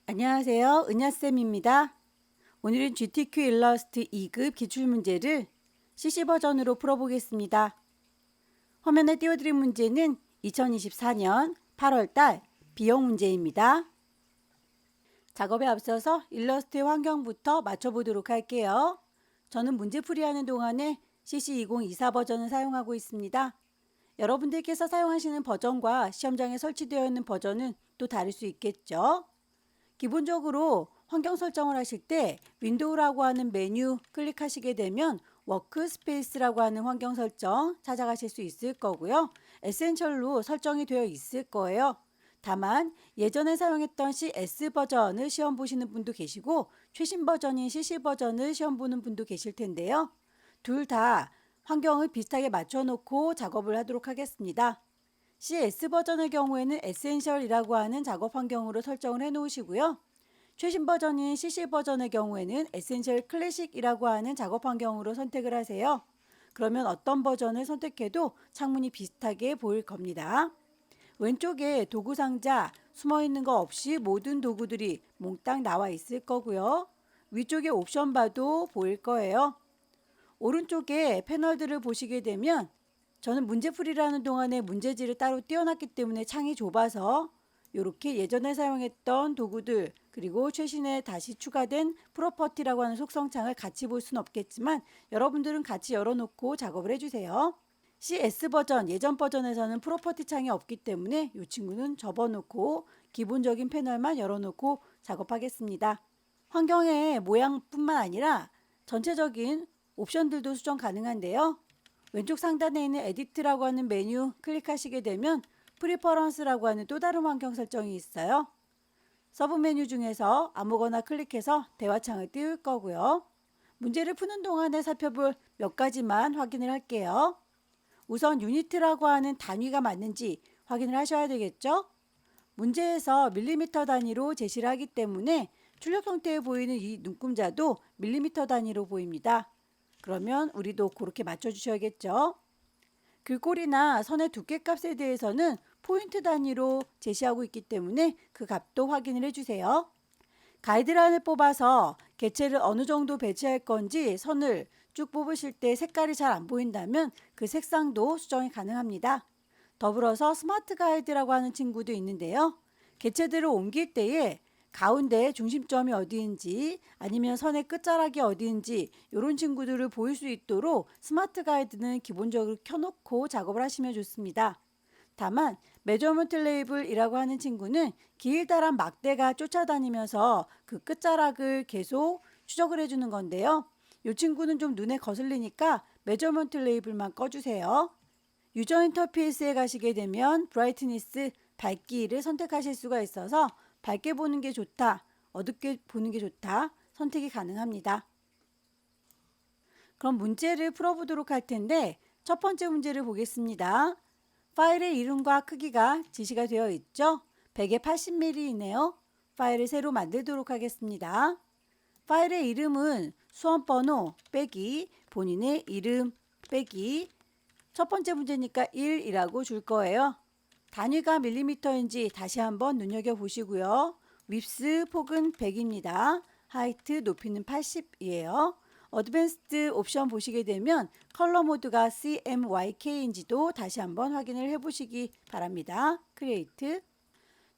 안녕하세요. 은하쌤입니다. 오늘은 GTQ 일러스트 2급 기출문제를 CC 버전으로 풀어보겠습니다. 화면에 띄워드린 문제는 2024년 8월달 비용 문제입니다. 작업에 앞서서 일러스트의 환경부터 맞춰보도록 할게요. 저는 문제풀이하는 동안에 CC2024 버전을 사용하고 있습니다. 여러분들께서 사용하시는 버전과 시험장에 설치되어 있는 버전은 또 다를 수 있겠죠. 기본적으로 환경 설정을 하실 때 윈도우라고 하는 메뉴 클릭하시게 되면 워크스페이스라고 하는 환경 설정 찾아가실 수 있을 거고요. 에센셜로 설정이 되어 있을 거예요. 다만 예전에 사용했던 CS 버전을 시험 보시는 분도 계시고 최신 버전인 CC 버전을 시험 보는 분도 계실 텐데요. 둘 다 환경을 비슷하게 맞춰 놓고 작업을 하도록 하겠습니다. CS 버전의 경우에는 에센셜이라고 하는 작업 환경으로 설정을 해 놓으시고요. 최신 버전인 CC 버전의 경우에는 에센셜 클래식이라고 하는 작업 환경으로 선택을 하세요. 그러면 어떤 버전을 선택해도 창문이 비슷하게 보일 겁니다. 왼쪽에 도구 상자 숨어 있는 거 없이 모든 도구들이 몽땅 나와 있을 거고요. 위쪽에 옵션 바도 보일 거예요. 오른쪽에 패널들을 보시게 되면 저는 문제풀이를 하는 동안에 문제지를 따로 띄워놨기 때문에 창이 좁아서 이렇게 예전에 사용했던 도구들 그리고 최신에 다시 추가된 프로퍼티라고 하는 속성창을 같이 볼 수는 없겠지만 여러분들은 같이 열어놓고 작업을 해주세요. CS 버전 예전 버전에서는 프로퍼티 창이 없기 때문에 이 친구는 접어놓고 기본적인 패널만 열어놓고 작업하겠습니다. 환경의 모양뿐만 아니라 전체적인 옵션들도 수정 가능한데요. 왼쪽 상단에 있는 에디트라고 하는 메뉴 클릭하시게 되면 프리퍼런스라고 하는 또 다른 환경 설정이 있어요. 서브 메뉴 중에서 아무거나 클릭해서 대화창을 띄울 거고요. 문제를 푸는 동안에 살펴볼 몇 가지만 확인을 할게요. 우선 유니트라고 하는 단위가 맞는지 확인을 하셔야 되겠죠? 문제에서 밀리미터 단위로 제시를 하기 때문에 출력 형태에 보이는 이 눈금자도 밀리미터 단위로 보입니다. 그러면 우리도 그렇게 맞춰주셔야겠죠? 글꼴이나 선의 두께 값에 대해서는 포인트 단위로 제시하고 있기 때문에 그 값도 확인을 해주세요. 가이드라인을 뽑아서 개체를 어느 정도 배치할 건지 선을 쭉 뽑으실 때 색깔이 잘 안 보인다면 그 색상도 수정이 가능합니다. 더불어서 스마트 가이드라고 하는 친구도 있는데요. 개체들을 옮길 때에 가운데 중심점이 어디인지 아니면 선의 끝자락이 어디인지 이런 친구들을 보일 수 있도록 스마트 가이드는 기본적으로 켜놓고 작업을 하시면 좋습니다. 다만 메저먼트 레이블이라고 하는 친구는 길다란 막대가 쫓아다니면서 그 끝자락을 계속 추적을 해주는 건데요. 이 친구는 좀 눈에 거슬리니까 메저먼트 레이블만 꺼주세요. 유저 인터페이스에 가시게 되면 브라이트니스 밝기를 선택하실 수가 있어서 밝게 보는 게 좋다, 어둡게 보는 게 좋다 선택이 가능합니다. 그럼 문제를 풀어보도록 할 텐데 첫 번째 문제를 보겠습니다. 파일의 이름과 크기가 지시가 되어 있죠. 100에 80mm이네요. 파일을 새로 만들도록 하겠습니다. 파일의 이름은 수험번호 빼기 본인의 이름 빼기 첫 번째 문제니까 1이라고 줄 거예요. 단위가 밀리미터인지 다시 한번 눈여겨보시고요. 윕스 폭은 100입니다. 하이트 높이는 80이에요. 어드밴스드 옵션 보시게 되면 컬러 모드가 CMYK인지도 다시 한번 확인을 해보시기 바랍니다. 크리에이트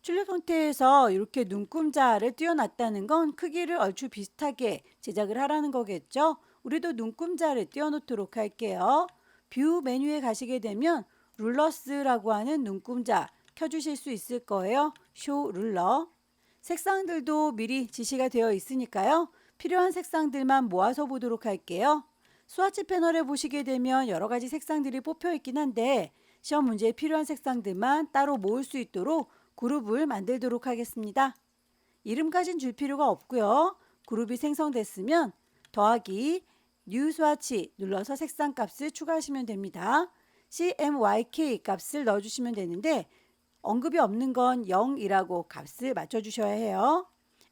출력 형태에서 이렇게 눈금자를 띄워놨다는 건 크기를 얼추 비슷하게 제작을 하라는 거겠죠. 우리도 눈금자를 띄워놓도록 할게요. 뷰 메뉴에 가시게 되면 룰러스라고 하는 눈금자 켜주실 수 있을 거예요. 쇼 룰러 색상들도 미리 지시가 되어 있으니까요. 필요한 색상들만 모아서 보도록 할게요. 스와치 패널에 보시게 되면 여러 가지 색상들이 뽑혀 있긴 한데 시험 문제에 필요한 색상들만 따로 모을 수 있도록 그룹을 만들도록 하겠습니다. 이름까진 줄 필요가 없고요. 그룹이 생성됐으면 더하기 뉴 스와치 눌러서 색상 값을 추가하시면 됩니다. CMYK 값을 넣어주시면 되는데 언급이 없는 건 0이라고 값을 맞춰주셔야 해요.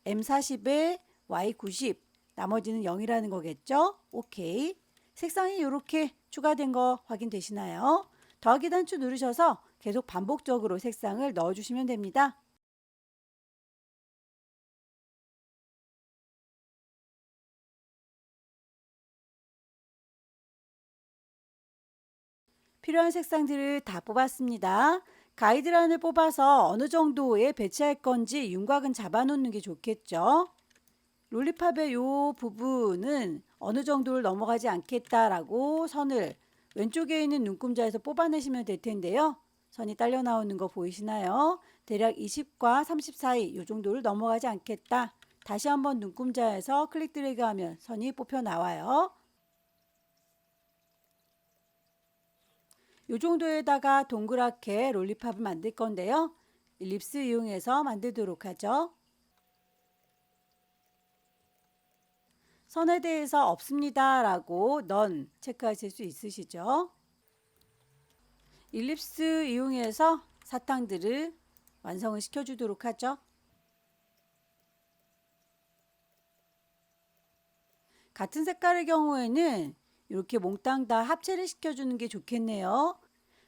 M40에 Y90 나머지는 0이라는 거겠죠? 오케이. 색상이 이렇게 추가된 거 확인되시나요? 더하기 단추 누르셔서 계속 반복적으로 색상을 넣어주시면 됩니다. 필요한 색상들을 다 뽑았습니다. 가이드라인을 뽑아서 어느 정도에 배치할 건지 윤곽은 잡아놓는 게 좋겠죠. 롤리팝의 이 부분은 어느 정도를 넘어가지 않겠다라고 선을 왼쪽에 있는 눈금자에서 뽑아내시면 될 텐데요. 선이 딸려 나오는 거 보이시나요? 대략 20과 30 사이 이 정도를 넘어가지 않겠다. 다시 한번 눈금자에서 클릭 드래그 하면 선이 뽑혀 나와요. 이 정도에다가 동그랗게 롤리팝을 만들 건데요. 일립스 이용해서 만들도록 하죠. 선에 대해서 없습니다 라고 넌 체크하실 수 있으시죠? 일립스 이용해서 사탕들을 완성을 시켜주도록 하죠. 같은 색깔의 경우에는 이렇게 몽땅 다 합체를 시켜주는 게 좋겠네요.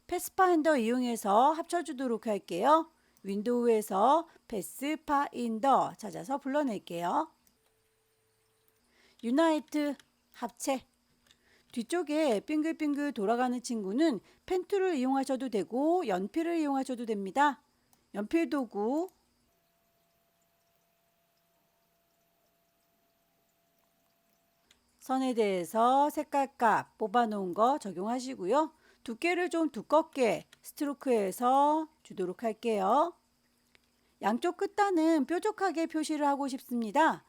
패스파인더 이용해서 합쳐주도록 할게요. 윈도우에서 패스파인더 찾아서 불러낼게요. 유나이트 합체. 뒤쪽에 빙글빙글 돌아가는 친구는 펜 툴을 이용하셔도 되고 연필을 이용하셔도 됩니다. 연필 도구 선에 대해서 색깔값 뽑아놓은 거 적용하시고요. 두께를 좀 두껍게 스트로크해서 주도록 할게요. 양쪽 끝단은 뾰족하게 표시를 하고 싶습니다.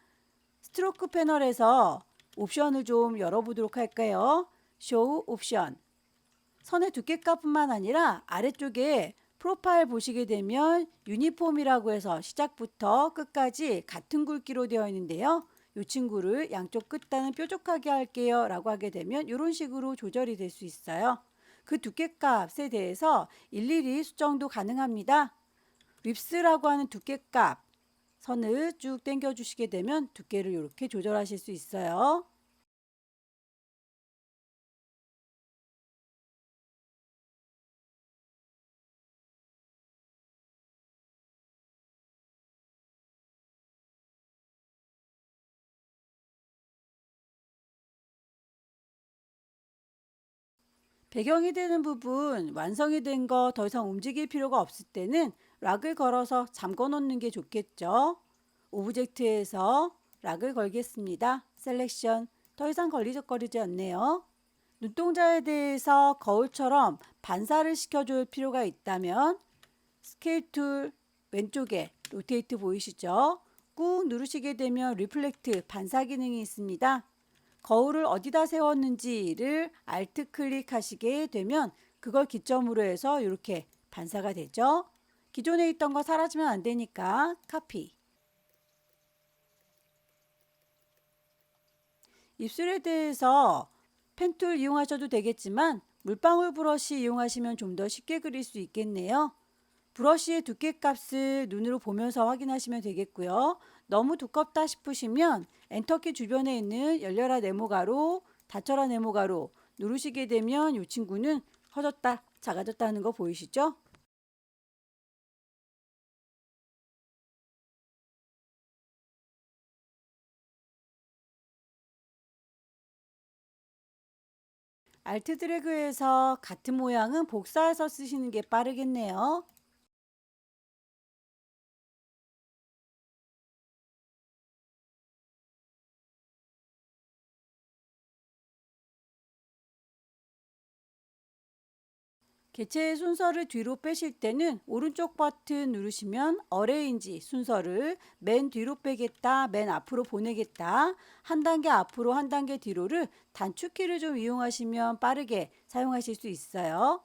스트로크 패널에서 옵션을 좀 열어보도록 할까요? 쇼 옵션. 선의 두께값뿐만 아니라 아래쪽에 프로파일 보시게 되면 유니폼이라고 해서 시작부터 끝까지 같은 굵기로 되어 있는데요. 이 친구를 양쪽 끝단은 뾰족하게 할게요 라고 하게 되면 이런 식으로 조절이 될 수 있어요. 그 두께값에 대해서 일일이 수정도 가능합니다. 립스라고 하는 두께값 선을 쭉 당겨 주시게 되면 두께를 이렇게 조절하실 수 있어요. 배경이 되는 부분 완성이 된 거 더 이상 움직일 필요가 없을 때는 락을 걸어서 잠궈 놓는 게 좋겠죠. 오브젝트에서 락을 걸겠습니다. 셀렉션. 더 이상 걸리적거리지 않네요. 눈동자에 대해서 거울처럼 반사를 시켜줄 필요가 있다면 스케일 툴 왼쪽에 로테이트 보이시죠? 꾹 누르시게 되면 리플렉트 반사 기능이 있습니다. 거울을 어디다 세웠는지를 알트 클릭하시게 되면 그걸 기점으로 해서 이렇게 반사가 되죠. 기존에 있던 거 사라지면 안 되니까 카피. 입술에 대해서 펜툴 이용하셔도 되겠지만 물방울 브러쉬 이용하시면 좀 더 쉽게 그릴 수 있겠네요. 브러쉬의 두께값을 눈으로 보면서 확인하시면 되겠고요. 너무 두껍다 싶으시면 엔터키 주변에 있는 열려라 네모가로 닫혀라 네모가로 누르시게 되면 이 친구는 커졌다 작아졌다 하는 거 보이시죠? 알트 드래그에서 같은 모양은 복사해서 쓰시는 게 빠르겠네요. 개체의 순서를 뒤로 빼실 때는 오른쪽 버튼 누르시면 어레인지 순서를 맨 뒤로 빼겠다, 맨 앞으로 보내겠다, 한 단계 앞으로 한 단계 뒤로를 단축키를 좀 이용하시면 빠르게 사용하실 수 있어요.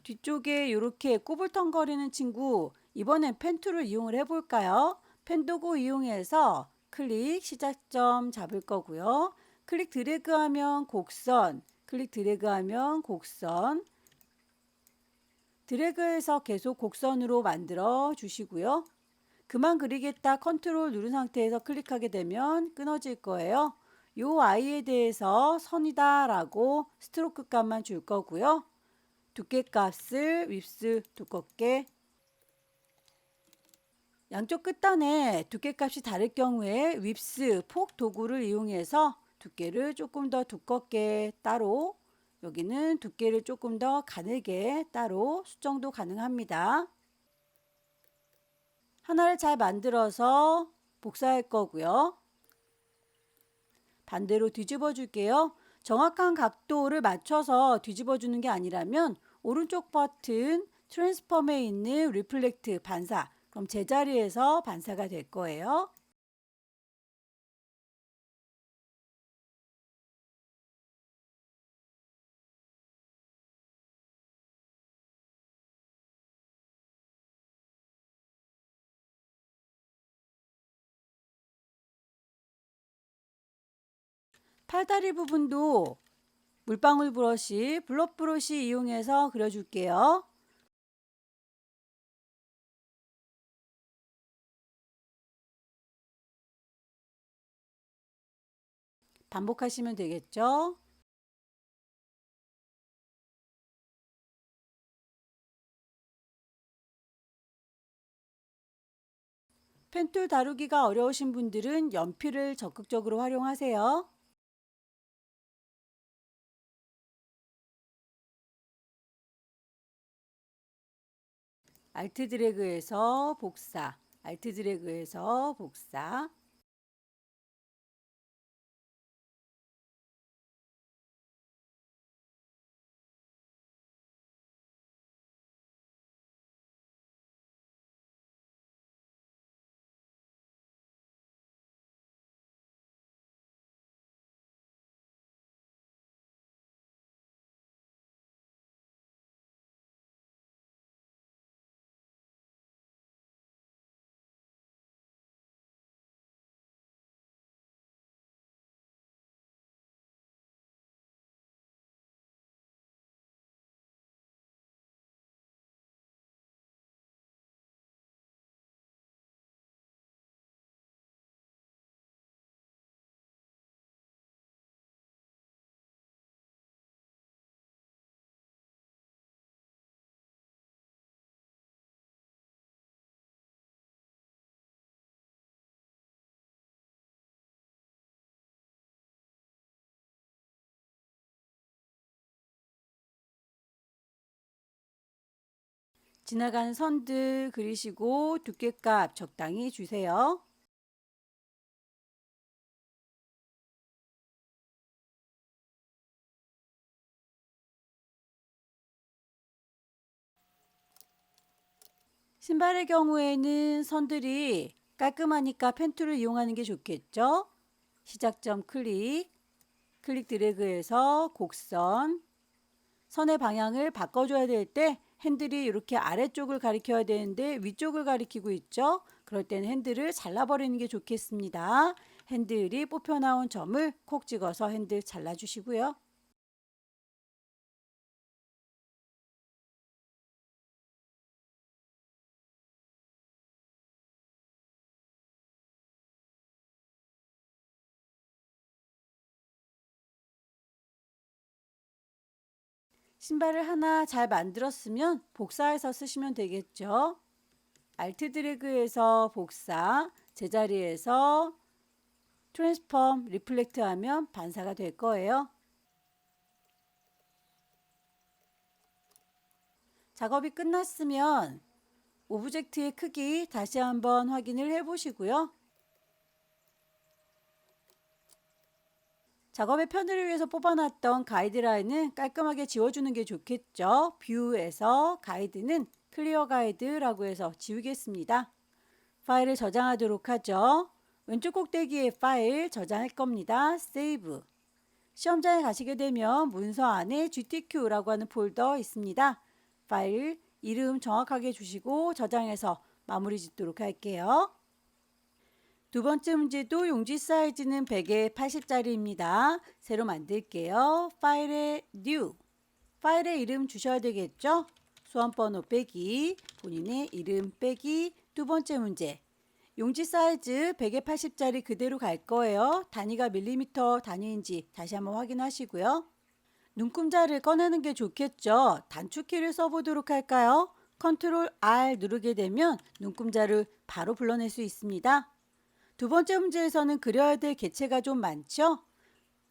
뒤쪽에 이렇게 꼬불텅거리는 친구 이번엔 펜 툴을 이용을 해볼까요? 펜 도구 이용해서 클릭 시작점 잡을 거고요. 클릭 드래그하면 곡선, 클릭 드래그하면 곡선, 드래그해서 계속 곡선으로 만들어 주시고요. 그만 그리겠다 컨트롤 누른 상태에서 클릭하게 되면 끊어질 거예요. 요 아이에 대해서 선이다 라고 스트로크 값만 줄 거고요. 두께 값을 윕스 두껍게, 양쪽 끝단에 두께 값이 다를 경우에 윕스 폭 도구를 이용해서 두께를 조금 더 두껍게 따로, 여기는 두께를 조금 더 가늘게 따로 수정도 가능합니다. 하나를 잘 만들어서 복사할 거고요. 반대로 뒤집어 줄게요. 정확한 각도를 맞춰서 뒤집어 주는 게 아니라면 오른쪽 버튼 트랜스폼에 있는 리플렉트 반사, 그럼 제자리에서 반사가 될 거예요. 팔다리 부분도 물방울 브러쉬, 블럽 브러쉬 이용해서 그려줄게요. 반복하시면 되겠죠? 펜툴 다루기가 어려우신 분들은 연필을 적극적으로 활용하세요. 알트 드래그에서 복사, 알트 드래그에서 복사. 지나가는 선들 그리시고 두께값 적당히 주세요. 신발의 경우에는 선들이 깔끔하니까 펜툴을 이용하는 게 좋겠죠. 시작점 클릭, 클릭 드래그해서 곡선, 선의 방향을 바꿔줘야 될 때 핸들이 이렇게 아래쪽을 가리켜야 되는데 위쪽을 가리키고 있죠. 그럴 때는 핸들을 잘라버리는 게 좋겠습니다. 핸들이 뽑혀 나온 점을 콕 찍어서 핸들 잘라주시고요. 신발을 하나 잘 만들었으면 복사해서 쓰시면 되겠죠. 알트 드래그에서 복사, 제자리에서 트랜스폼, 리플렉트 하면 반사가 될 거예요. 작업이 끝났으면 오브젝트의 크기 다시 한번 확인을 해 보시고요. 작업의 편의를 위해서 뽑아놨던 가이드라인은 깔끔하게 지워주는 게 좋겠죠. 뷰에서 가이드는 클리어 가이드라고 해서 지우겠습니다. 파일을 저장하도록 하죠. 왼쪽 꼭대기에 파일 저장할 겁니다. 세이브. 시험장에 가시게 되면 문서 안에 GTQ라고 하는 폴더 있습니다. 파일 이름 정확하게 주시고 저장해서 마무리 짓도록 할게요. 두 번째 문제도 용지 사이즈는 100에 80짜리입니다. 새로 만들게요. 파일에 New, 파일의 이름 주셔야 되겠죠? 수험번호 빼기 본인의 이름 빼기 두 번째 문제. 용지 사이즈 100에 80짜리 그대로 갈 거예요. 단위가 밀리미터 단위인지 다시 한번 확인하시고요. 눈금자를 꺼내는 게 좋겠죠. 단축키를 써보도록 할까요? 컨트롤 R 누르게 되면 눈금자를 바로 불러낼 수 있습니다. 두 번째 문제에서는 그려야 될 개체가 좀 많죠?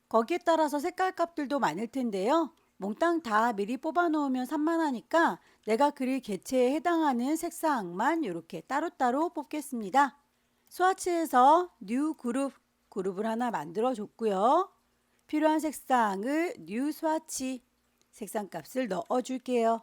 거기에 따라서 색깔 값들도 많을 텐데요. 몽땅 다 미리 뽑아 놓으면 산만하니까 내가 그릴 개체에 해당하는 색상만 이렇게 따로따로 뽑겠습니다. 스와치에서 뉴 그룹을 하나 만들어 줬고요. 필요한 색상을 뉴 스와치 색상 값을 넣어 줄게요.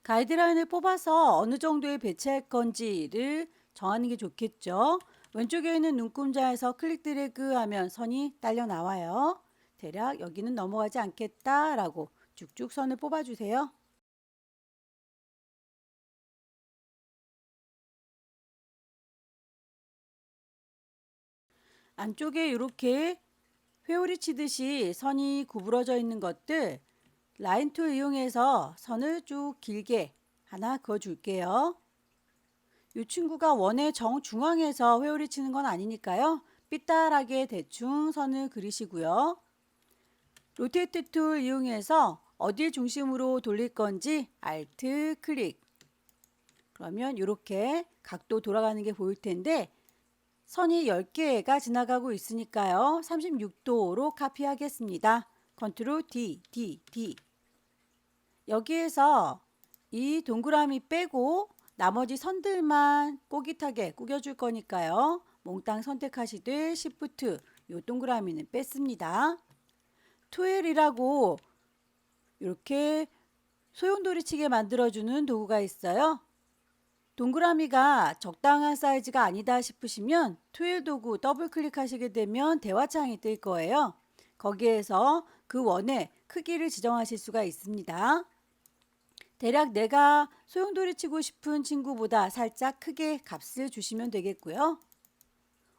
가이드라인을 뽑아서 어느 정도에 배치할 건지를 정하는 게 좋겠죠. 왼쪽에 있는 눈금자에서 클릭 드래그 하면 선이 딸려 나와요. 대략 여기는 넘어가지 않겠다라고 쭉쭉 선을 뽑아주세요. 안쪽에 이렇게 회오리 치듯이 선이 구부러져 있는 것들 라인 툴 이용해서 선을 쭉 길게 하나 그어 줄게요. 이 친구가 원의 정중앙에서 회오리 치는 건 아니니까요. 삐딱하게 대충 선을 그리시고요. 로테이트 툴 이용해서 어딜 중심으로 돌릴 건지 Alt 클릭. 그러면 이렇게 각도 돌아가는 게 보일 텐데 선이 10개가 지나가고 있으니까요. 36도로 카피하겠습니다. 컨트롤 D. 여기에서 이 동그라미 빼고 나머지 선들만 꼬깃하게 꾸겨줄 거니까요. 몽땅 선택하시되 Shift 이 동그라미는 뺐습니다. 투엘이라고 이렇게 소용돌이치게 만들어주는 도구가 있어요. 동그라미가 적당한 사이즈가 아니다 싶으시면 투일 도구 더블 클릭하시게 되면 대화창이 뜰 거예요. 거기에서 그 원의 크기를 지정하실 수가 있습니다. 대략 내가 소용돌이 치고 싶은 친구보다 살짝 크게 값을 주시면 되겠고요.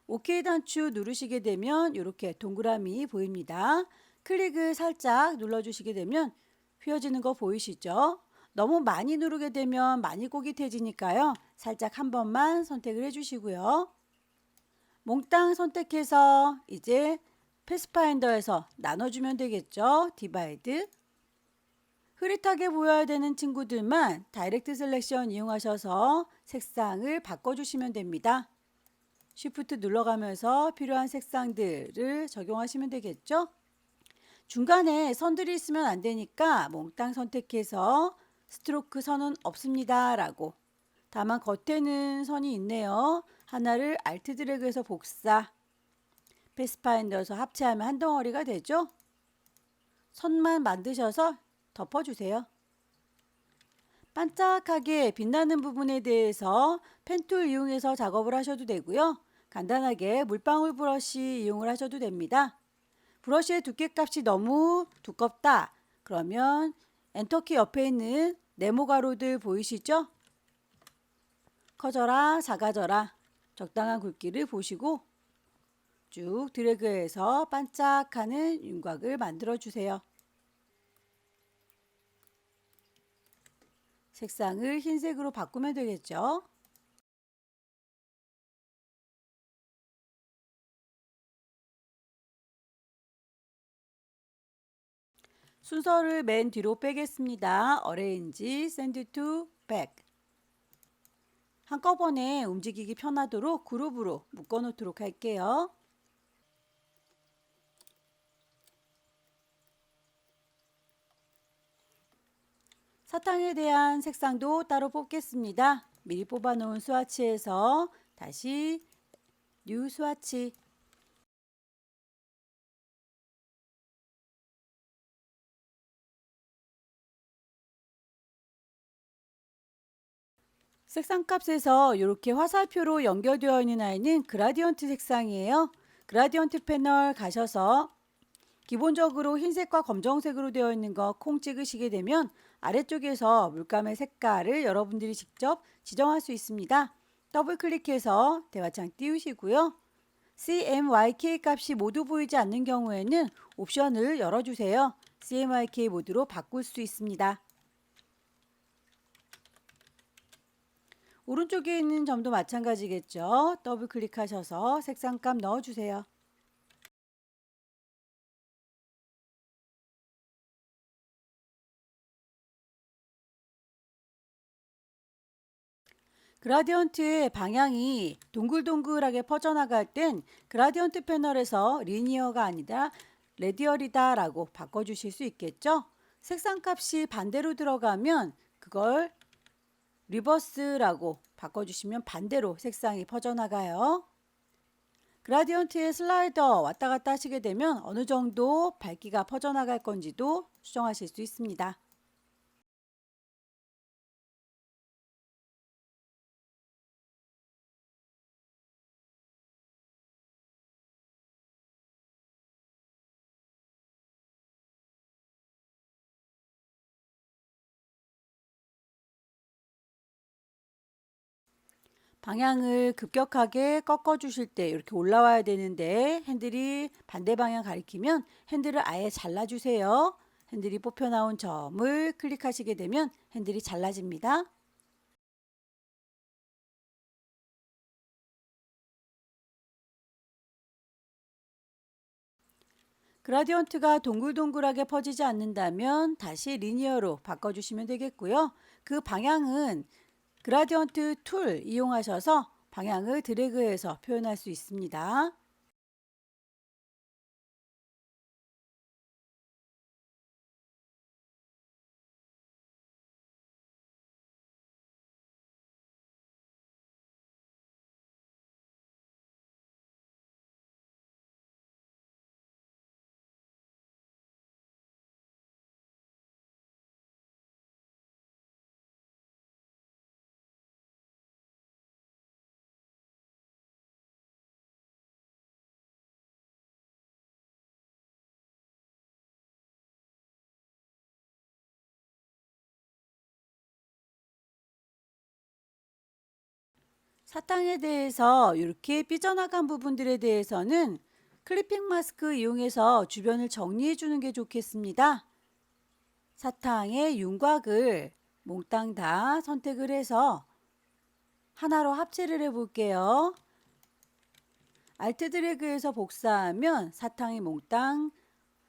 OK 단추 누르시게 되면 이렇게 동그라미 보입니다. 클릭을 살짝 눌러주시게 되면 휘어지는 거 보이시죠? 너무 많이 누르게 되면 많이 꼬깃해지니까요. 살짝 한 번만 선택을 해주시고요. 몽땅 선택해서 이제 패스파인더에서 나눠주면 되겠죠. 디바이드. 흐릿하게 보여야 되는 친구들만 다이렉트 셀렉션 이용하셔서 색상을 바꿔주시면 됩니다. 쉬프트 눌러가면서 필요한 색상들을 적용하시면 되겠죠. 중간에 선들이 있으면 안 되니까 몽땅 선택해서 스트로크 선은 없습니다 라고. 다만 겉에는 선이 있네요. 하나를 Alt 드래그해서 복사. 패스파인더에서 합체하면 한 덩어리가 되죠. 선만 만드셔서 덮어주세요. 반짝하게 빛나는 부분에 대해서 펜툴 이용해서 작업을 하셔도 되고요. 간단하게 물방울 브러쉬 이용을 하셔도 됩니다. 브러쉬의 두께값이 너무 두껍다. 그러면 엔터키 옆에 있는 네모 가루들 보이시죠? 커져라 작아져라 적당한 굵기를 보시고 쭉 드래그해서 반짝하는 윤곽을 만들어 주세요. 색상을 흰색으로 바꾸면 되겠죠. 순서를 맨 뒤로 빼겠습니다. 어레인지, 샌드 투 백. 한꺼번에 움직이기 편하도록 그룹으로 묶어 놓도록 할게요. 사탕에 대한 색상도 따로 뽑겠습니다. 미리 뽑아 놓은 스와치에서 다시 뉴 스와치. 색상값에서 이렇게 화살표로 연결되어 있는 아이는 그라디언트 색상이에요. 그라디언트 패널 가셔서 기본적으로 흰색과 검정색으로 되어 있는 거 콩 찍으시게 되면 아래쪽에서 물감의 색깔을 여러분들이 직접 지정할 수 있습니다. 더블 클릭해서 대화창 띄우시고요. CMYK 값이 모두 보이지 않는 경우에는 옵션을 열어주세요. CMYK 모드로 바꿀 수 있습니다. 오른쪽에 있는 점도 마찬가지겠죠. 더블 클릭하셔서 색상값 넣어주세요. 그라디언트의 방향이 동글동글하게 퍼져나갈 땐 그라디언트 패널에서 리니어가 아니라 레디얼이다 라고 바꿔주실 수 있겠죠. 색상 값이 반대로 들어가면 그걸 리버스라고 바꿔주시면 반대로 색상이 퍼져나가요. 그라디언트의 슬라이더 왔다 갔다 하시게 되면 어느 정도 밝기가 퍼져나갈 건지도 수정하실 수 있습니다. 방향을 급격하게 꺾어 주실 때 이렇게 올라와야 되는데 핸들이 반대 방향 가리키면 핸들을 아예 잘라 주세요. 핸들이 뽑혀 나온 점을 클릭하시게 되면 핸들이 잘라집니다. 그라디언트가 동글동글하게 퍼지지 않는다면 다시 리니어로 바꿔주시면 되겠고요. 그 방향은 그라디언트 툴 이용하셔서 방향을 드래그해서 표현할 수 있습니다. 사탕에 대해서 이렇게 삐져나간 부분들에 대해서는 클리핑 마스크 이용해서 주변을 정리해 주는 게 좋겠습니다. 사탕의 윤곽을 몽땅 다 선택을 해서 하나로 합체를 해 볼게요. 알트 드래그해서 복사하면 사탕이 몽땅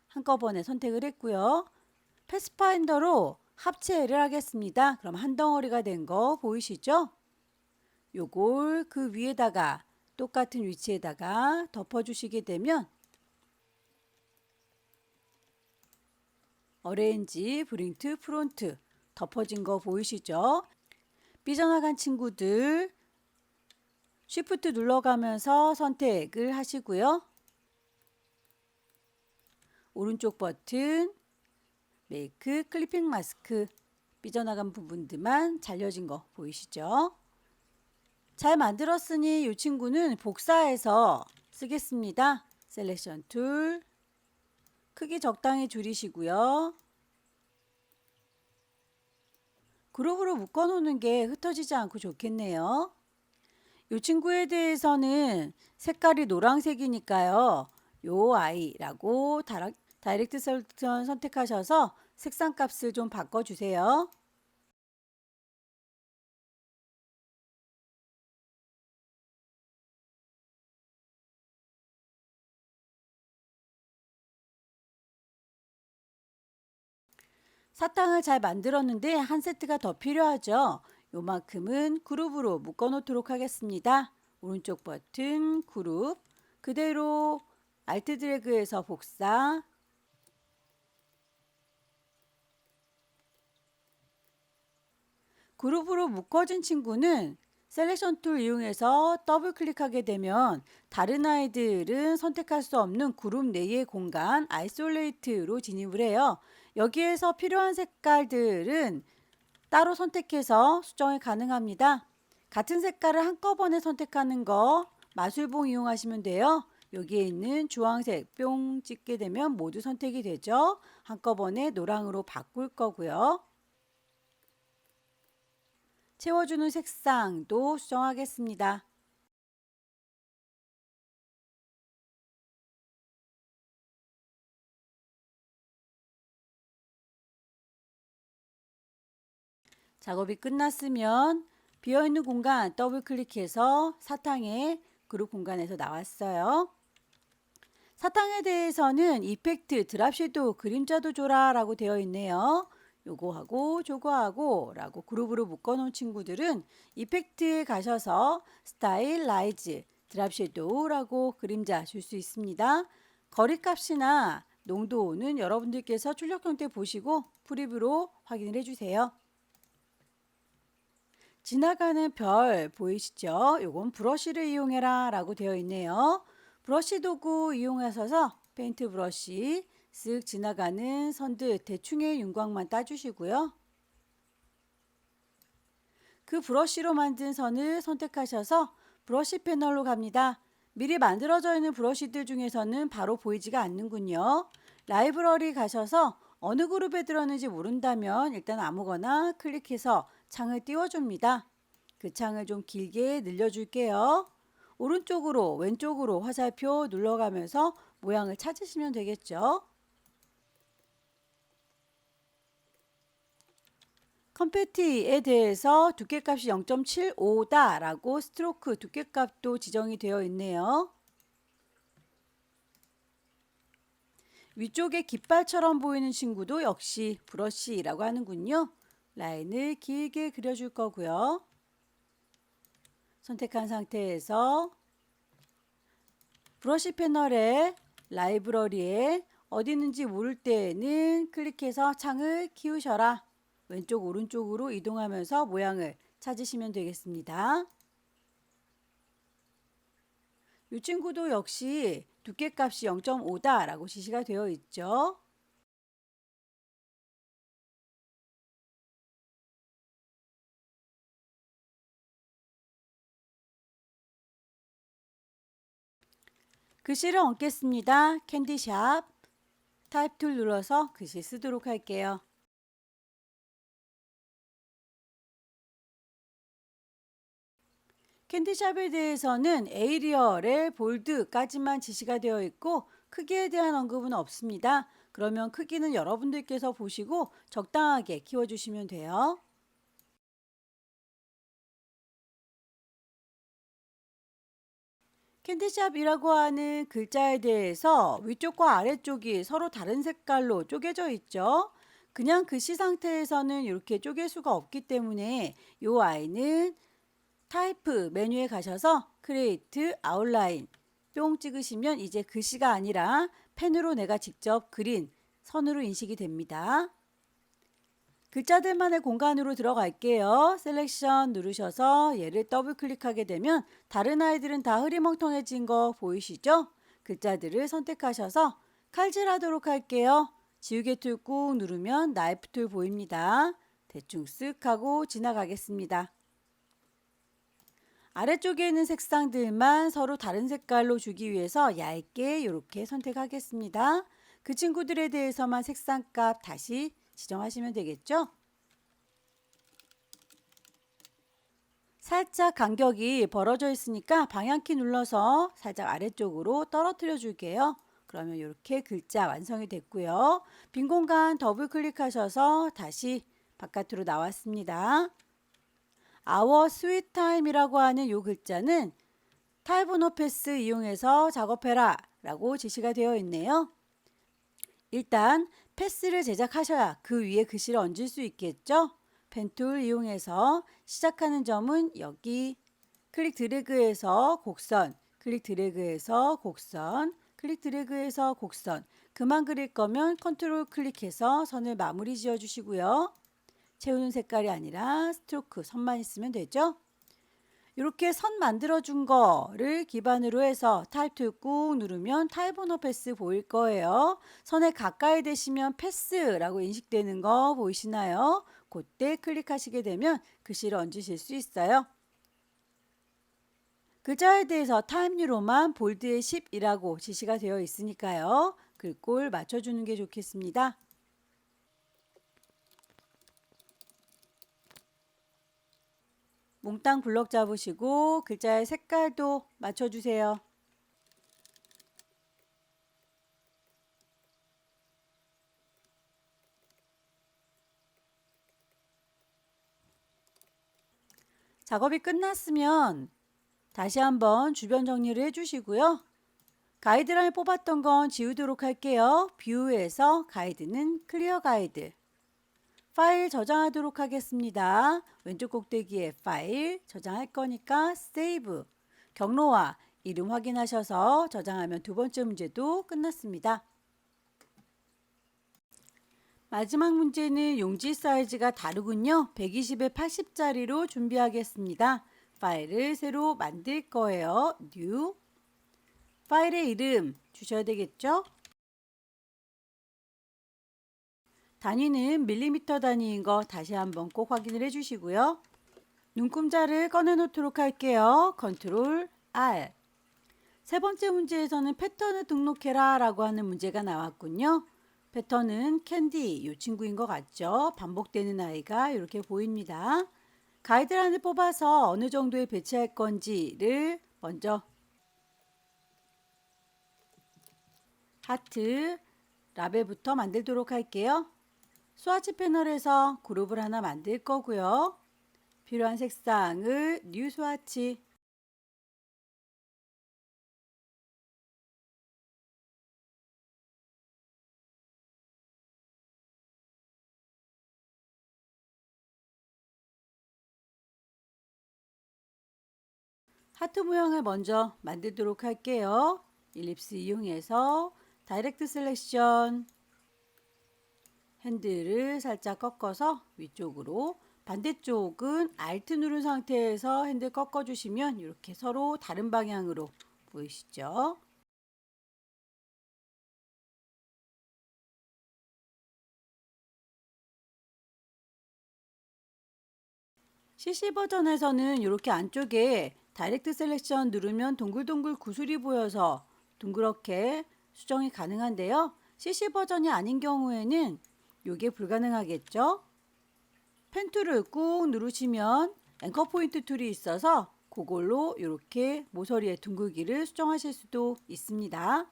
한꺼번에 선택을 했고요. 패스파인더로 합체를 하겠습니다. 그럼 한 덩어리가 된 거 보이시죠? 요걸 그 위에다가 똑같은 위치에다가 덮어주시게 되면 어레인지 브링트 프론트 덮어진 거 보이시죠? 삐져나간 친구들 쉬프트 눌러가면서 선택을 하시고요. 오른쪽 버튼 메이크 클리핑 마스크 삐져나간 부분들만 잘려진 거 보이시죠? 잘 만들었으니 이 친구는 복사해서 쓰겠습니다. 셀렉션 툴 크기 적당히 줄이시고요. 그룹으로 묶어 놓는 게 흩어지지 않고 좋겠네요. 이 친구에 대해서는 색깔이 노란색이니까요. 요 아이라고 다이렉트 셀렉션 선택하셔서 색상 값을 좀 바꿔주세요. 사탕을 잘 만들었는데 한 세트가 더 필요하죠. 요만큼은 그룹으로 묶어 놓도록 하겠습니다. 오른쪽 버튼 그룹 그대로 알트 드래그해서 복사 그룹으로 묶어진 친구는 셀렉션 툴 이용해서 더블 클릭하게 되면 다른 아이들은 선택할 수 없는 그룹 내의 공간 아이솔레이트로 진입을 해요. 여기에서 필요한 색깔들은 따로 선택해서 수정이 가능합니다. 같은 색깔을 한꺼번에 선택하는 거 마술봉 이용하시면 돼요. 여기에 있는 주황색 뿅 찍게 되면 모두 선택이 되죠. 한꺼번에 노랑으로 바꿀 거고요. 채워주는 색상도 수정하겠습니다. 작업이 끝났으면 비어있는 공간 더블 클릭해서 사탕의 그룹 공간에서 나왔어요. 사탕에 대해서는 이펙트, 드랍 섀도우, 그림자도 줘라 라고 되어 있네요. 요거하고 저거하고 라고 그룹으로 묶어놓은 친구들은 이펙트에 가셔서 스타일, 라이즈, 드랍 섀도우 라고 그림자 줄 수 있습니다. 거리값이나 농도는 여러분들께서 출력 형태 보시고 프리뷰로 확인을 해주세요. 지나가는 별 보이시죠? 요건 브러쉬를 이용해라 라고 되어 있네요. 브러쉬 도구 이용하셔서 페인트 브러쉬 쓱 지나가는 선들 대충의 윤곽만 따주시고요. 그 브러쉬로 만든 선을 선택하셔서 브러쉬 패널로 갑니다. 미리 만들어져 있는 브러쉬들 중에서는 바로 보이지가 않는군요. 라이브러리 가셔서 어느 그룹에 들었는지 모른다면 일단 아무거나 클릭해서 창을 띄워줍니다. 그 창을 좀 길게 늘려줄게요. 오른쪽으로 왼쪽으로 화살표 눌러가면서 모양을 찾으시면 되겠죠. 컴패티에 대해서 두께값이 0.75다 라고 스트로크 두께값도 지정이 되어 있네요. 위쪽에 깃발처럼 보이는 친구도 역시 브러쉬라고 하는군요. 라인을 길게 그려줄 거고요. 선택한 상태에서 브러쉬 패널에 라이브러리에 어디 있는지 모를 때에는 클릭해서 창을 키우셔라. 왼쪽 오른쪽으로 이동하면서 모양을 찾으시면 되겠습니다. 이 친구도 역시 두께값이 0.5다 라고 지시가 되어 있죠. 글씨를 얹겠습니다. 캔디샵 타입 툴 눌러서 글씨 쓰도록 할게요. 캔디샵에 대해서는 에이리얼의 볼드까지만 지시가 되어 있고 크기에 대한 언급은 없습니다. 그러면 크기는 여러분들께서 보시고 적당하게 키워주시면 돼요. 캔디샵이라고 하는 글자에 대해서 위쪽과 아래쪽이 서로 다른 색깔로 쪼개져 있죠. 그냥 글씨 상태에서는 이렇게 쪼갤 수가 없기 때문에 이 아이는 타이프 메뉴에 가셔서 크리에이트 아웃라인 뿅 찍으시면 이제 글씨가 아니라 펜으로 내가 직접 그린 선으로 인식이 됩니다. 글자들만의 공간으로 들어갈게요. 셀렉션 누르셔서 얘를 더블 클릭하게 되면 다른 아이들은 다 흐리멍텅해진 거 보이시죠? 글자들을 선택하셔서 칼질하도록 할게요. 지우개 툴 꾹 누르면 나이프 툴 보입니다. 대충 쓱 하고 지나가겠습니다. 아래쪽에 있는 색상들만 서로 다른 색깔로 주기 위해서 얇게 이렇게 선택하겠습니다. 그 친구들에 대해서만 색상값 다시 지정하시면 되겠죠? 살짝 간격이 벌어져 있으니까 방향키 눌러서 살짝 아래쪽으로 떨어뜨려 줄게요. 그러면 이렇게 글자 완성이 됐고요. 빈 공간 더블 클릭하셔서 다시 바깥으로 나왔습니다. Our Sweet Time이라고 하는 이 글자는 타입노패스 이용해서 작업해라 라고 지시가 되어 있네요. 일단 패스를 제작하셔야 그 위에 글씨를 얹을 수 있겠죠. 펜툴 이용해서 시작하는 점은 여기 클릭 드래그해서 곡선, 클릭 드래그해서 곡선, 클릭 드래그해서 곡선. 그만 그릴 거면 컨트롤 클릭해서 선을 마무리 지어 주시고요. 채우는 색깔이 아니라 스트로크 선만 있으면 되죠. 이렇게 선 만들어 준 거를 기반으로 해서 타입 툴 꾹 누르면 타입오너 패스 보일 거예요. 선에 가까이 되시면 패스라고 인식되는 거 보이시나요? 그때 클릭하시게 되면 글씨를 얹으실 수 있어요. 글자에 대해서 타입류로만 볼드의 10이라고 지시가 되어 있으니까요. 글꼴 맞춰주는 게 좋겠습니다. 몽땅 블럭 잡으시고 글자의 색깔도 맞춰주세요. 작업이 끝났으면 다시 한번 주변 정리를 해주시고요. 가이드라인 뽑았던 건 지우도록 할게요. 뷰에서 가이드는 클리어 가이드. 파일 저장하도록 하겠습니다. 왼쪽 꼭대기에 파일 저장할 거니까 세이브. 경로와 이름 확인하셔서 저장하면 두 번째 문제도 끝났습니다. 마지막 문제는 용지 사이즈가 다르군요. 120에 80짜리로 준비하겠습니다. 파일을 새로 만들 거예요. New. 파일의 이름 주셔야 되겠죠? 단위는 밀리미터 단위인 거 다시 한번 꼭 확인을 해주시고요. 눈금자를 꺼내 놓도록 할게요. 컨트롤 R. 세 번째 문제에서는 패턴을 등록해라 라고 하는 문제가 나왔군요. 패턴은 캔디 이 친구인 것 같죠? 반복되는 아이가 이렇게 보입니다. 가이드라인을 뽑아서 어느 정도에 배치할 건지를 먼저 하트 라벨부터 만들도록 할게요. 스와치 패널에서 그룹을 하나 만들 거고요. 필요한 색상을 뉴 스와치 하트 모양을 먼저 만들도록 할게요. 일립스 이용해서 다이렉트 셀렉션 핸들을 살짝 꺾어서 위쪽으로 반대쪽은 Alt 누른 상태에서 핸들 꺾어주시면 이렇게 서로 다른 방향으로 보이시죠? CC 버전에서는 이렇게 안쪽에 다이렉트 셀렉션 누르면 동글동글 구슬이 보여서 둥그렇게 수정이 가능한데요. CC 버전이 아닌 경우에는 이게 불가능하겠죠. 펜 툴을 꾹 누르시면 앵커 포인트 툴이 있어서 그걸로 이렇게 모서리의 둥글기를 수정하실 수도 있습니다.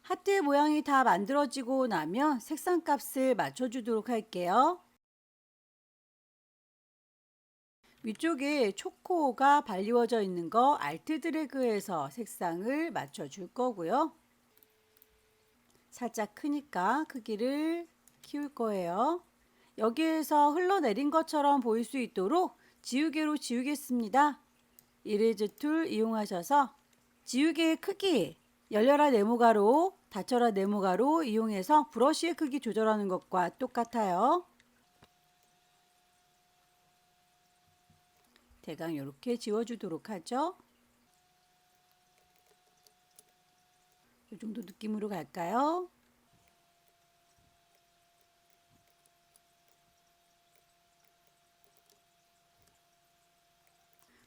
하트의 모양이 다 만들어지고 나면 색상 값을 맞춰주도록 할게요. 위쪽에 초코가 발리워져 있는 거 알트 드래그해서 색상을 맞춰줄 거고요. 살짝 크니까 크기를 키울 거예요. 여기에서 흘러내린 것처럼 보일 수 있도록 지우개로 지우겠습니다. 이레이저 툴 이용하셔서 지우개의 크기, 열려라 네모가로, 닫혀라 네모가로 이용해서 브러쉬의 크기 조절하는 것과 똑같아요. 대강 이렇게 지워주도록 하죠. 이 정도 느낌으로 갈까요?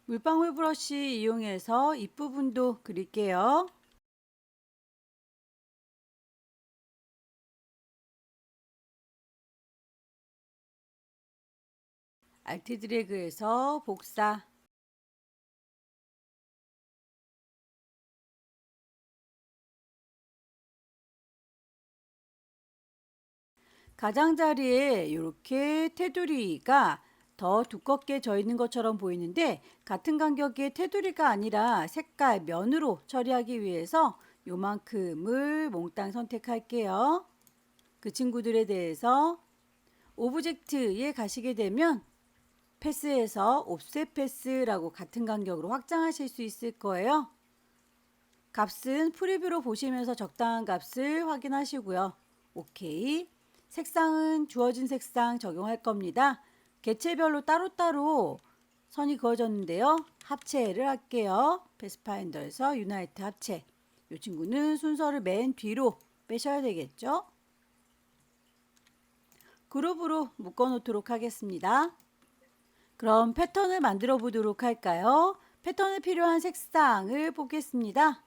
물방울 브러쉬 이용해서 입부분도 그릴게요. 알트 드래그해서 복사 가장자리에 이렇게 테두리가 더 두껍게 져 있는 것처럼 보이는데 같은 간격의 테두리가 아니라 색깔 면으로 처리하기 위해서 요만큼을 몽땅 선택할게요. 그 친구들에 대해서 오브젝트에 가시게 되면 패스에서 옵셋 패스라고 같은 간격으로 확장하실 수 있을 거예요. 값은 프리뷰로 보시면서 적당한 값을 확인하시고요. 오케이. 색상은 주어진 색상 적용할 겁니다. 개체별로 따로따로 선이 그어졌는데요. 합체를 할게요. 패스파인더에서 유나이트 합체. 이 친구는 순서를 맨 뒤로 빼셔야 되겠죠. 그룹으로 묶어 놓도록 하겠습니다. 그럼 패턴을 만들어 보도록 할까요? 패턴에 필요한 색상을 뽑겠습니다.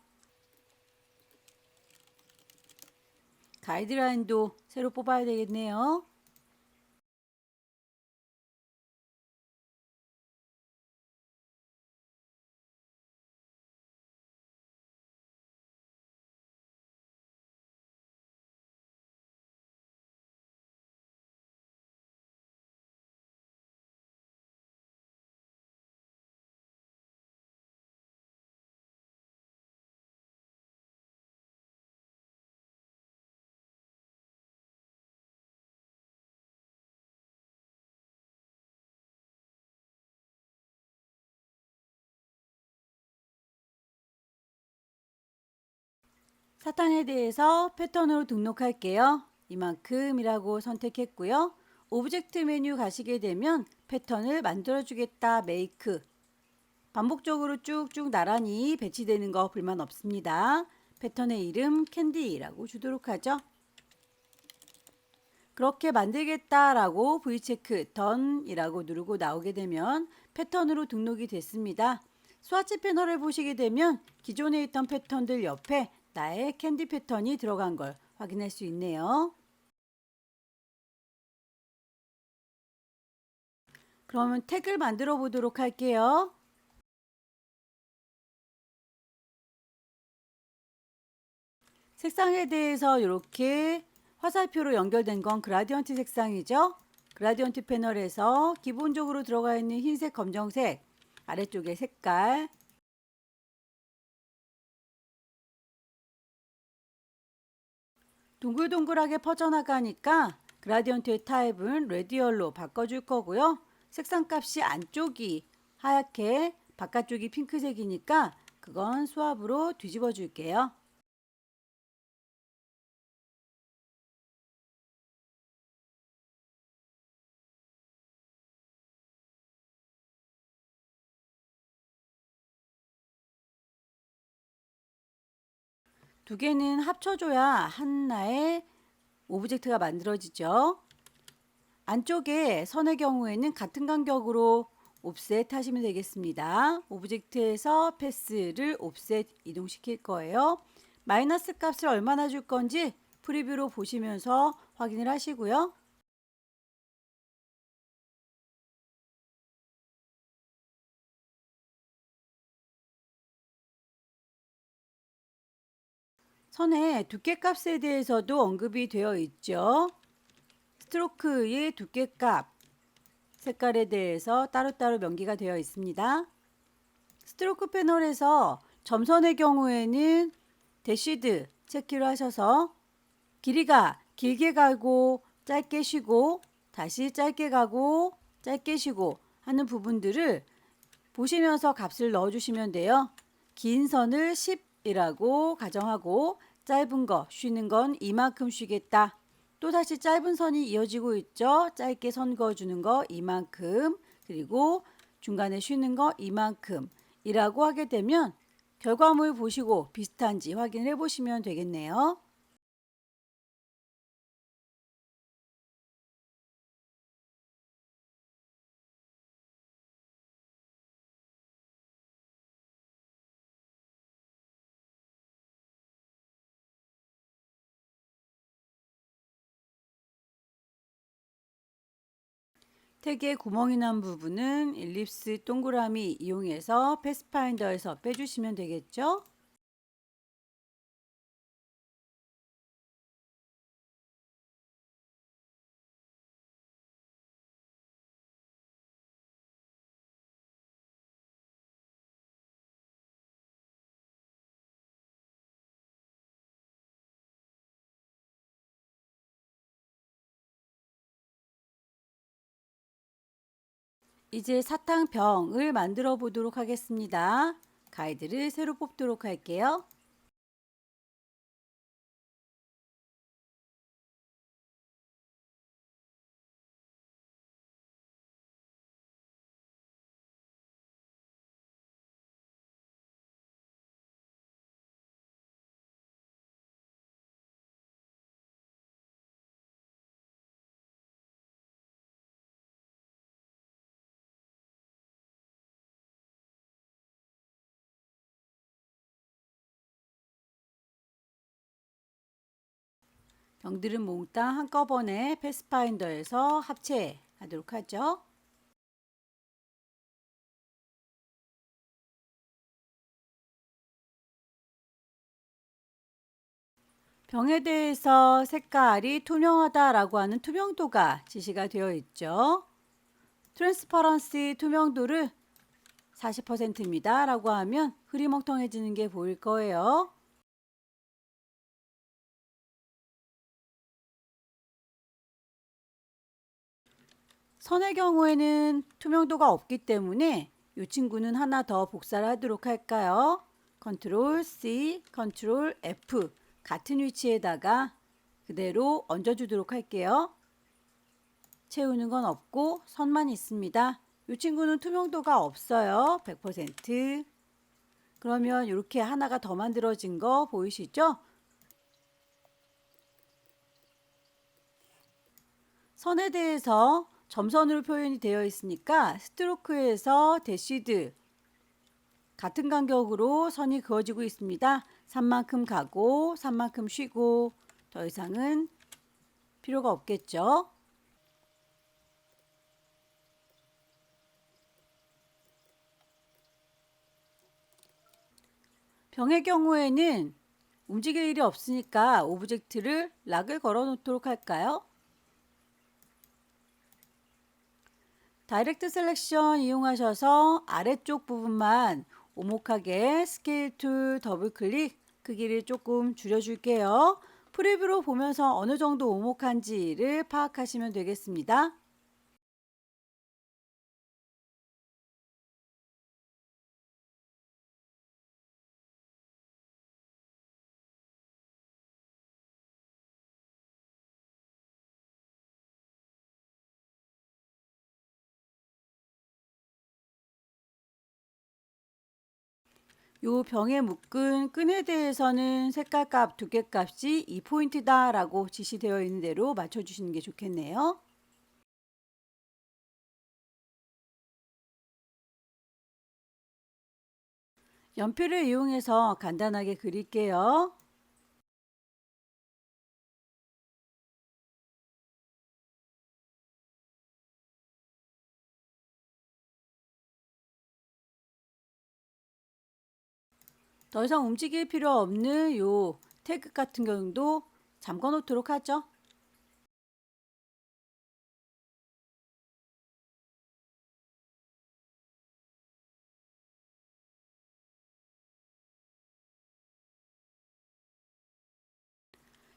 가이드라인도 새로 뽑아야 되겠네요. 사탕에 대해서 패턴으로 등록할게요. 이만큼이라고 선택했고요. 오브젝트 메뉴 가시게 되면 패턴을 만들어주겠다 메이크. 반복적으로 쭉쭉 나란히 배치되는 거 불만 없습니다. 패턴의 이름 캔디라고 주도록 하죠. 그렇게 만들겠다라고 V체크 Done이라고 누르고 나오게 되면 패턴으로 등록이 됐습니다. 스와치 패널을 보시게 되면 기존에 있던 패턴들 옆에 나의 캔디 패턴이 들어간 걸 확인할 수 있네요. 그러면 태그를 만들어 보도록 할게요. 색상에 대해서 이렇게 화살표로 연결된 건 그라디언트 색상이죠. 그라디언트 패널에서 기본적으로 들어가 있는 흰색, 검정색, 아래쪽에 색깔, 동글동글하게 퍼져나가니까 그라디언트의 타입은 레디얼로 바꿔줄 거고요. 색상 값이 안쪽이 하얗게 바깥쪽이 핑크색이니까 그건 수압으로 뒤집어 줄게요. 두 개는 합쳐줘야 하나의 오브젝트가 만들어지죠. 안쪽에 선의 경우에는 같은 간격으로 옵셋 하시면 되겠습니다. 오브젝트에서 패스를 옵셋 이동시킬 거예요. 마이너스 값을 얼마나 줄 건지 프리뷰로 보시면서 확인을 하시고요. 선의 두께 값에 대해서도 언급이 되어 있죠. 스트로크의 두께 값, 색깔에 대해서 따로따로 명기가 되어 있습니다. 스트로크 패널에서 점선의 경우에는 대시드 체크를 하셔서 길이가 길게 가고 짧게 쉬고 다시 짧게 가고 짧게 쉬고 하는 부분들을 보시면서 값을 넣어주시면 돼요. 긴 선을 10이라고 가정하고 짧은 거 쉬는 건 이만큼 쉬겠다. 또다시 짧은 선이 이어지고 있죠. 짧게 선 그어주는 거 이만큼, 그리고 중간에 쉬는 거 이만큼 이라고 하게 되면 결과물 보시고 비슷한지 확인해 보시면 되겠네요. 택에 구멍이 난 부분은 일립스 동그라미 이용해서 패스파인더에서 빼주시면 되겠죠. 이제 사탕병을 만들어 보도록 하겠습니다. 가이드를 새로 뽑도록 할게요. 병들은 몽땅 한꺼번에 패스파인더에서 합체하도록 하죠. 병에 대해서 색깔이 투명하다라고 하는 투명도가 지시가 되어 있죠. 트랜스퍼런시 투명도를 40%입니다 라고 하면 흐리멍텅해지는 게 보일 거예요. 선의 경우에는 투명도가 없기 때문에 이 친구는 하나 더 복사를 하도록 할까요? 컨트롤 C, 컨트롤 F 같은 위치에다가 그대로 얹어주도록 할게요. 채우는 건 없고 선만 있습니다. 이 친구는 투명도가 없어요. 100%. 그러면 이렇게 하나가 더 만들어진 거 보이시죠? 선에 대해서 점선으로 표현이 되어 있으니까 스트로크에서 대시드 같은 간격으로 선이 그어지고 있습니다. 산만큼 가고 산만큼 쉬고 더 이상은 필요가 없겠죠. 병의 경우에는 움직일 일이 없으니까 오브젝트를 락을 걸어 놓도록 할까요? 다이렉트 셀렉션 이용하셔서 아래쪽 부분만 오목하게 스케일 툴 더블 클릭 크기를 조금 줄여줄게요. 프리뷰로 보면서 어느 정도 오목한지를 파악하시면 되겠습니다. 요 병에 묶은 끈에 대해서는 색깔값, 두께값이 2포인트다 라고 지시되어 있는 대로 맞춰주시는 게 좋겠네요. 연필을 이용해서 간단하게 그릴게요. 더 이상 움직일 필요 없는 요 태그 같은 경우도 잠궈 놓도록 하죠.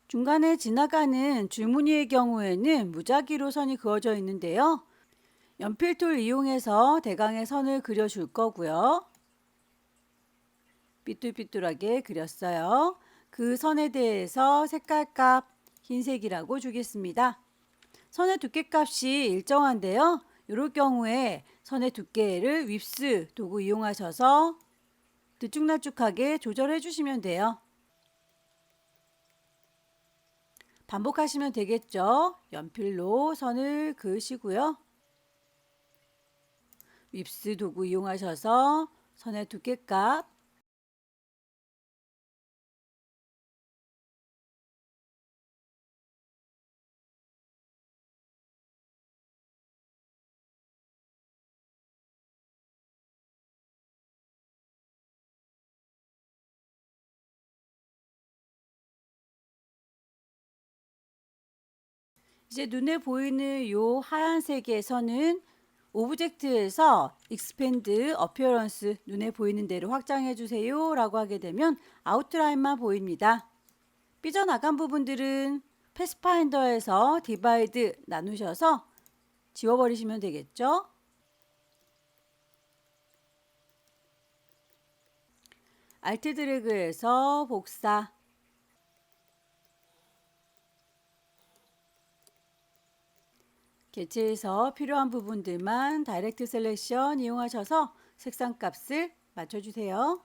중간에 지나가는 줄무늬의 경우에는 무작위로 선이 그어져 있는데요. 연필 툴 이용해서 대강의 선을 그려줄 거고요. 삐뚤삐뚤하게 그렸어요. 그 선에 대해서 색깔값 흰색이라고 주겠습니다. 선의 두께값이 일정한데요. 이럴 경우에 선의 두께를 윕스 도구 이용하셔서 들쭉날쭉하게 조절해 주시면 돼요. 반복하시면 되겠죠. 연필로 선을 그으시고요. 윕스 도구 이용하셔서 선의 두께값 이제 눈에 보이는 이 하얀색의 선은 오브젝트에서 익스펜드 어피어런스 눈에 보이는 대로 확장해 주세요 라고 하게 되면 아웃라인만 보입니다. 삐져나간 부분들은 패스파인더에서 디바이드 나누셔서 지워버리시면 되겠죠. 알트 드래그해서 복사 개체에서 필요한 부분들만 다이렉트 셀렉션 이용하셔서 색상 값을 맞춰주세요.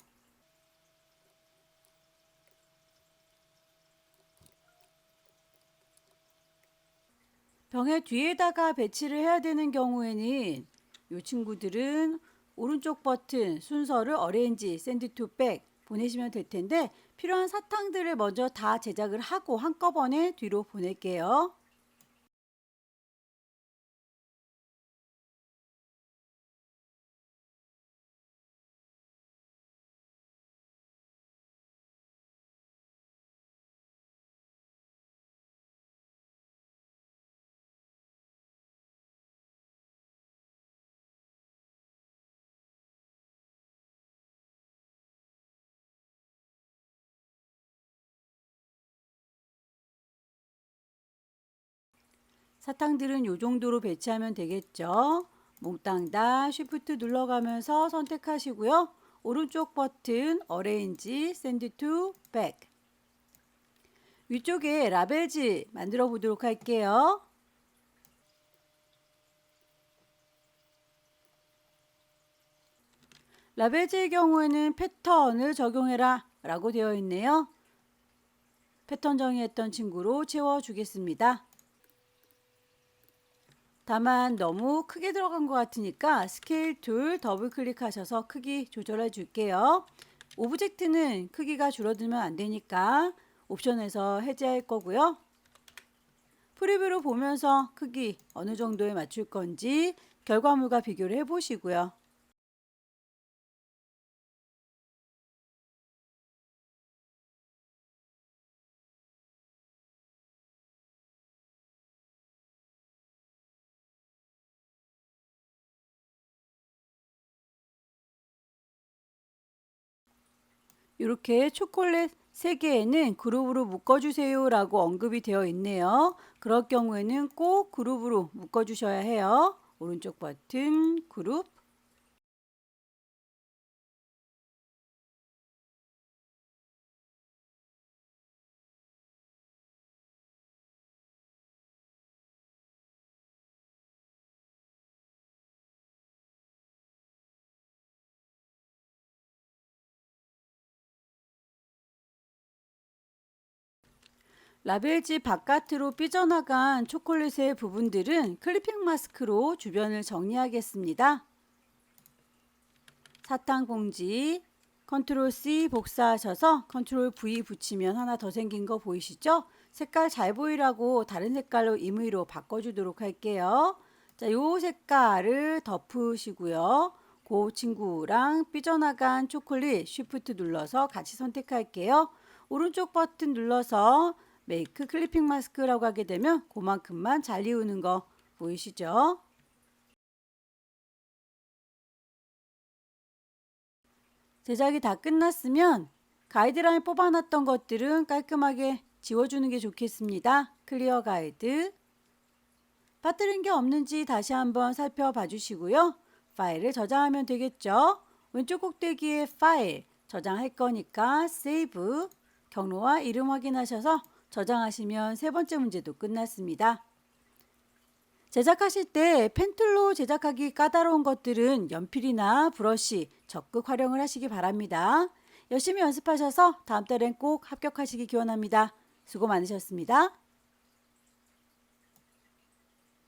병의 뒤에다가 배치를 해야 되는 경우에는 이 친구들은 오른쪽 버튼 순서를 어레인지 샌드 투 백 보내시면 될 텐데 필요한 사탕들을 먼저 다 제작을 하고 한꺼번에 뒤로 보낼게요. 사탕들은 이 정도로 배치하면 되겠죠. 몽땅 다 쉬프트 눌러가면서 선택하시고요. 오른쪽 버튼 어레인지 샌드 투 백 위쪽에 라벨지 만들어 보도록 할게요. 라벨지의 경우에는 패턴을 적용해라 라고 되어 있네요. 패턴 정의했던 친구로 채워주겠습니다. 다만 너무 크게 들어간 것 같으니까 스케일 툴 더블 클릭하셔서 크기 조절해 줄게요. 오브젝트는 크기가 줄어들면 안 되니까 옵션에서 해제할 거고요. 프리뷰로 보면서 크기 어느 정도에 맞출 건지 결과물과 비교를 해 보시고요. 이렇게 초콜릿 3개에는 그룹으로 묶어주세요 라고 언급이 되어 있네요. 그럴 경우에는 꼭 그룹으로 묶어주셔야 해요. 오른쪽 버튼 그룹. 라벨지 바깥으로 삐져나간 초콜릿의 부분들은 클리핑 마스크로 주변을 정리하겠습니다. 사탕 봉지 컨트롤 C 복사하셔서 컨트롤 V 붙이면 하나 더 생긴 거 보이시죠? 색깔 잘 보이라고 다른 색깔로 임의로 바꿔주도록 할게요. 자, 요 색깔을 덮으시고요. 그 친구랑 삐져나간 초콜릿 쉬프트 눌러서 같이 선택할게요. 오른쪽 버튼 눌러서 메이크 클리핑 마스크라고 하게 되면 그만큼만 잘 이우는 거 보이시죠? 제작이 다 끝났으면 가이드라인 뽑아놨던 것들은 깔끔하게 지워주는 게 좋겠습니다. 클리어 가이드. 빠뜨린 게 없는지 다시 한번 살펴봐 주시고요. 파일을 저장하면 되겠죠. 왼쪽 꼭대기에 파일 저장할 거니까 세이브 경로와 이름 확인하셔서 저장하시면 세 번째 문제도 끝났습니다. 제작하실 때 펜툴로 제작하기 까다로운 것들은 연필이나 브러쉬 적극 활용을 하시기 바랍니다. 열심히 연습하셔서 다음 달엔 꼭 합격하시기 기원합니다. 수고 많으셨습니다.